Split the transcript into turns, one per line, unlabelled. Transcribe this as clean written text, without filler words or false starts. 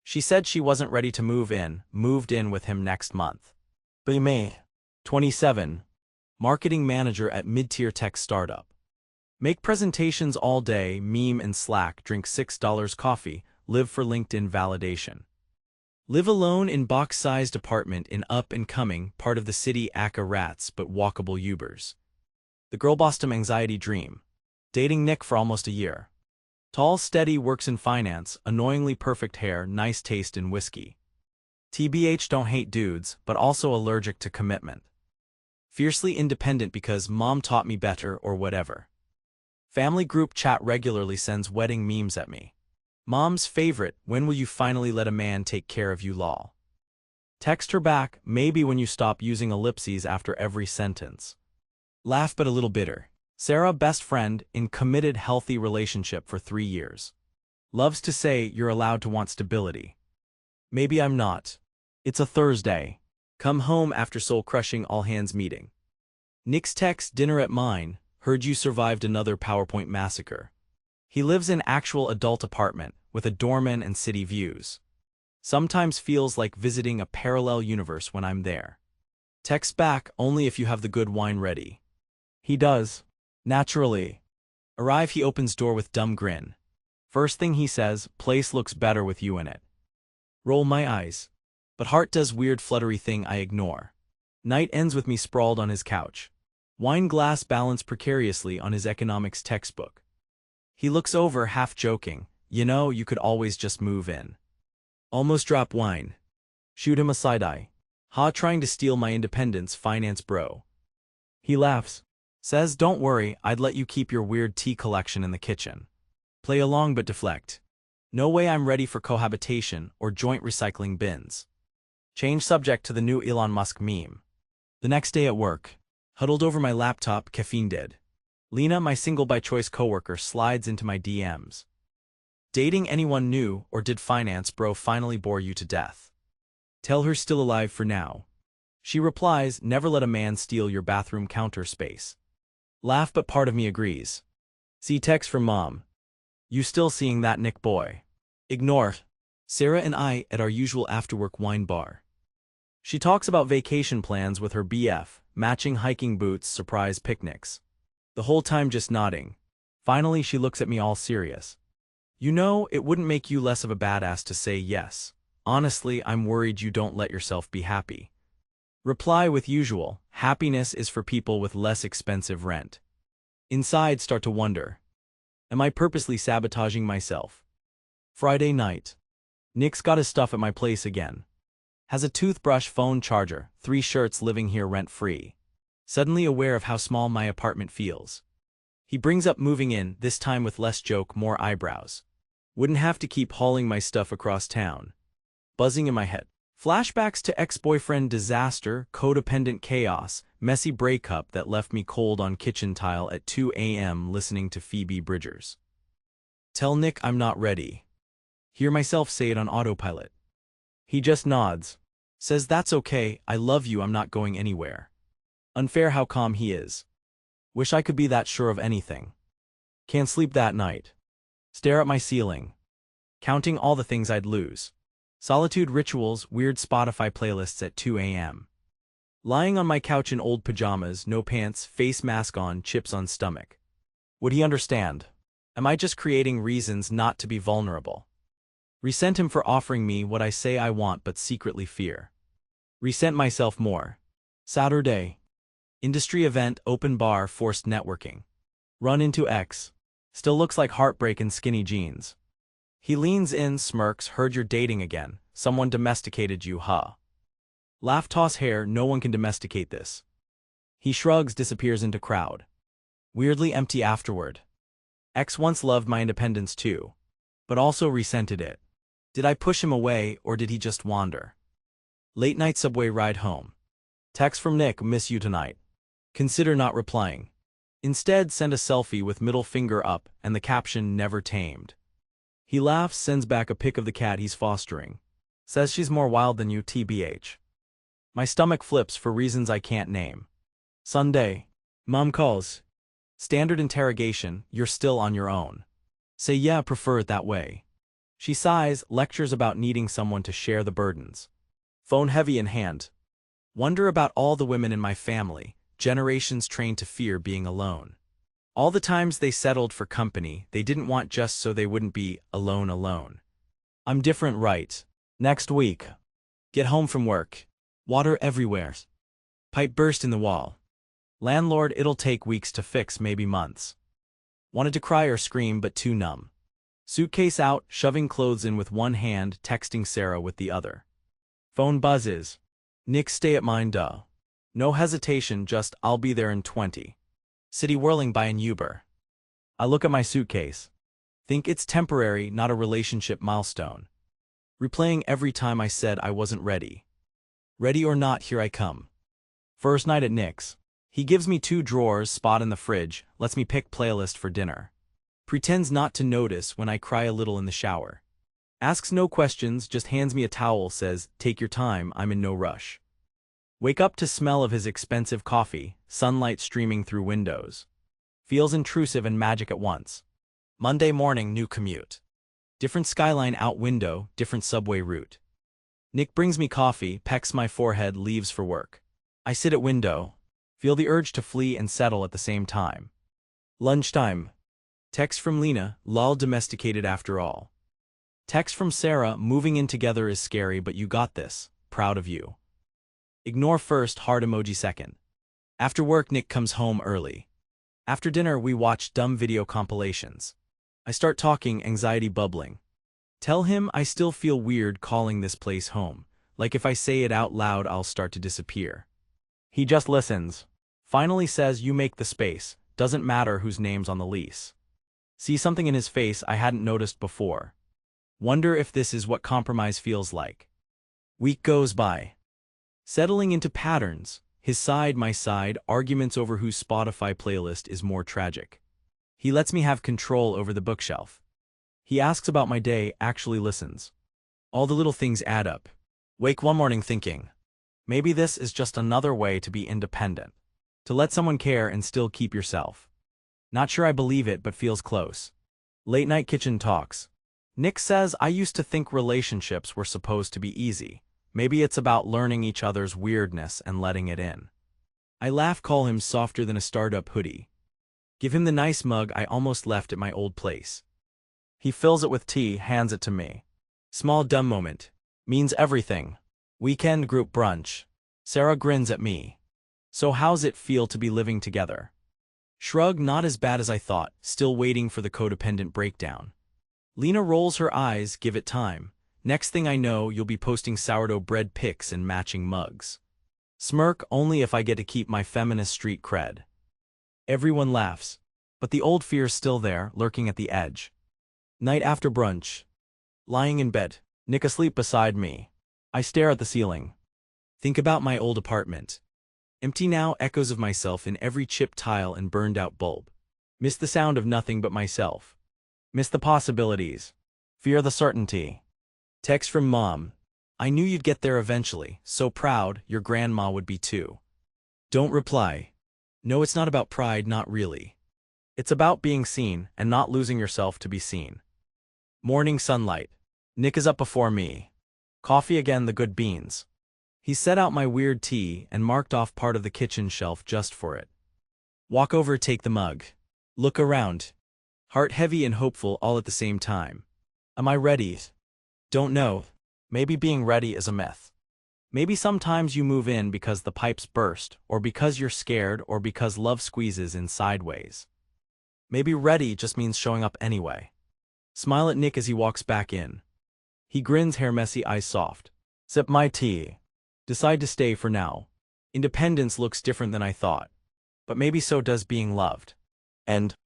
She said she wasn't ready to moved in with him next month. May 27. Marketing manager at mid-tier tech startup. Make presentations all day, meme and Slack, drink $6 coffee, live for LinkedIn validation. Live alone in box-sized apartment in up-and-coming part of the city, aka rats but walkable Ubers. The girl bossed anxiety dream. Dating Nick for almost a year. Tall, steady, works in finance, annoyingly perfect hair, nice taste in whiskey. TBH, don't hate dudes, but also allergic to commitment. Fiercely independent because mom taught me better or whatever. Family group chat regularly sends wedding memes at me. Mom's favorite, when will you finally let a man take care of you lol. Text her back, maybe when you stop using ellipses after every sentence. Laugh but a little bitter. Sarah, best friend, in committed healthy relationship for 3 years. Loves to say you're allowed to want stability. Maybe I'm not. It's a Thursday. Come home after soul-crushing all-hands meeting. Nick's text, dinner at mine, heard you survived another PowerPoint massacre. He lives in actual adult apartment, with a doorman and city views. Sometimes feels like visiting a parallel universe when I'm there. Text back, only if you have the good wine ready. He does. Naturally. Arrive, he opens door with dumb grin. First thing he says, place looks better with you in it. Roll my eyes. But heart does weird fluttery thing I ignore. Night ends with me sprawled on his couch. Wine glass balanced precariously on his economics textbook. He looks over, half joking. You know, you could always just move in. Almost drop wine. Shoot him a side-eye. Ha, trying to steal my independence, finance bro. He laughs. Says, don't worry, I'd let you keep your weird tea collection in the kitchen. Play along but deflect. No way I'm ready for cohabitation or joint recycling bins. Change subject to the new Elon Musk meme. The next day at work. Huddled over my laptop, caffeine dead. Lena, my single-by-choice coworker, slides into my DMs. Dating anyone new, or did finance bro finally bore you to death? Tell her still alive for now. She replies, never let a man steal your bathroom counter space. Laugh, but part of me agrees. See text from mom. You still seeing that Nick boy? Ignore. Sarah and I at our usual after-work wine bar. She talks about vacation plans with her BF, matching hiking boots, surprise picnics. The whole time just nodding. Finally she looks at me all serious. You know, it wouldn't make you less of a badass to say yes. Honestly, I'm worried you don't let yourself be happy. Reply with usual, happiness is for people with less expensive rent. Inside start to wonder. Am I purposely sabotaging myself? Friday night. Nick's got his stuff at my place again. Has a toothbrush, phone charger, 3 shirts, living here rent-free. Suddenly aware of how small my apartment feels. He brings up moving in, this time with less joke, more eyebrows. Wouldn't have to keep hauling my stuff across town. Buzzing in my head. Flashbacks to ex-boyfriend disaster, codependent chaos, messy breakup that left me cold on kitchen tile at 2 a.m. listening to Phoebe Bridgers. Tell Nick I'm not ready. Hear myself say it on autopilot. He just nods. Says that's okay, I love you, I'm not going anywhere. Unfair how calm he is. Wish I could be that sure of anything. Can't sleep that night. Stare at my ceiling. Counting all the things I'd lose. Solitude rituals, weird Spotify playlists at 2 a.m. Lying on my couch in old pajamas, no pants, face mask on, chips on stomach. Would he understand? Am I just creating reasons not to be vulnerable? Resent him for offering me what I say I want but secretly fear. Resent myself more. Saturday. Industry event, open bar, forced networking. Run into ex. Still looks like heartbreak in skinny jeans. He leans in, smirks, heard you're dating again. Someone domesticated you, huh? Laugh, toss hair, no one can domesticate this. He shrugs, disappears into crowd. Weirdly empty afterward. Ex once loved my independence too, but also resented it. Did I push him away or did he just wander? Late night subway ride home. Text from Nick, miss you tonight. Consider not replying. Instead send a selfie with middle finger up and the caption never tamed. He laughs, sends back a pic of the cat he's fostering. Says she's more wild than you, TBH. My stomach flips for reasons I can't name. Sunday. Mom calls. Standard interrogation, you're still on your own. Say yeah, prefer it that way. She sighs, lectures about needing someone to share the burdens. Phone heavy in hand. Wonder about all the women in my family, generations trained to fear being alone. All the times they settled for company they didn't want just so they wouldn't be alone. I'm different, right? Next week. Get home from work. Water everywhere. Pipe burst in the wall. Landlord, it'll take weeks to fix, maybe months. Wanted to cry or scream but too numb. Suitcase out, shoving clothes in with one hand, texting Sarah with the other. Phone buzzes. Nick, stay at mine, duh. No hesitation, just I'll be there in 20. City whirling by in Uber. I look at my suitcase. Think it's temporary, not a relationship milestone. Replaying every time I said I wasn't ready. Ready or not, here I come. First night at Nick's. He gives me 2 drawers, spot in the fridge, lets me pick playlist for dinner. Pretends not to notice when I cry a little in the shower. Asks no questions, just hands me a towel, says, take your time, I'm in no rush. Wake up to smell of his expensive coffee, sunlight streaming through windows. Feels intrusive and magic at once. Monday morning, new commute. Different skyline out window, different subway route. Nick brings me coffee, pecks my forehead, leaves for work. I sit at window. Feel the urge to flee and settle at the same time. Lunchtime. Text from Lena, lol, domesticated after all. Text from Sarah, moving in together is scary but you got this, proud of you. Ignore first, heart emoji second. After work, Nick comes home early. After dinner, we watch dumb video compilations. I start talking, anxiety bubbling. Tell him I still feel weird calling this place home, like if I say it out loud I'll start to disappear. He just listens. Finally says, you make the space, doesn't matter whose name's on the lease. See something in his face I hadn't noticed before. Wonder if this is what compromise feels like. Week goes by. Settling into patterns, his side, my side, arguments over whose Spotify playlist is more tragic. He lets me have control over the bookshelf. He asks about my day, actually listens. All the little things add up. Wake one morning thinking, maybe this is just another way to be independent. To let someone care and still keep yourself. Not sure I believe it, but feels close. Late night kitchen talks. Nick says I used to think relationships were supposed to be easy. Maybe it's about learning each other's weirdness and letting it in. I laugh, call him softer than a startup hoodie. Give him the nice mug I almost left at my old place. He fills it with tea, hands it to me. Small dumb moment. Means everything. Weekend group brunch. Sarah grins at me. So how's it feel to be living together? Shrug, not as bad as I thought, still waiting for the codependent breakdown. Lena rolls her eyes, give it time. Next thing I know, you'll be posting sourdough bread pics and matching mugs. Smirk, only if I get to keep my feminist street cred. Everyone laughs. But the old fear's still there, lurking at the edge. Night after brunch. Lying in bed, Nick asleep beside me. I stare at the ceiling. Think about my old apartment. Empty now, echoes of myself in every chipped tile and burned-out bulb. Miss the sound of nothing but myself. Miss the possibilities. Fear the certainty. Text from Mom. I knew you'd get there eventually, so proud, your grandma would be too. Don't reply. No, it's not about pride, not really. It's about being seen and not losing yourself to be seen. Morning sunlight. Nick is up before me. Coffee again, the good beans. He set out my weird tea and marked off part of the kitchen shelf just for it. Walk over, take the mug. Look around. Heart heavy and hopeful all at the same time. Am I ready? Don't know. Maybe being ready is a myth. Maybe sometimes you move in because the pipes burst, or because you're scared, or because love squeezes in sideways. Maybe ready just means showing up anyway. Smile at Nick as he walks back in. He grins, hair messy, eyes soft. Sip my tea. Decide to stay for now. Independence looks different than I thought. But maybe so does being loved. End.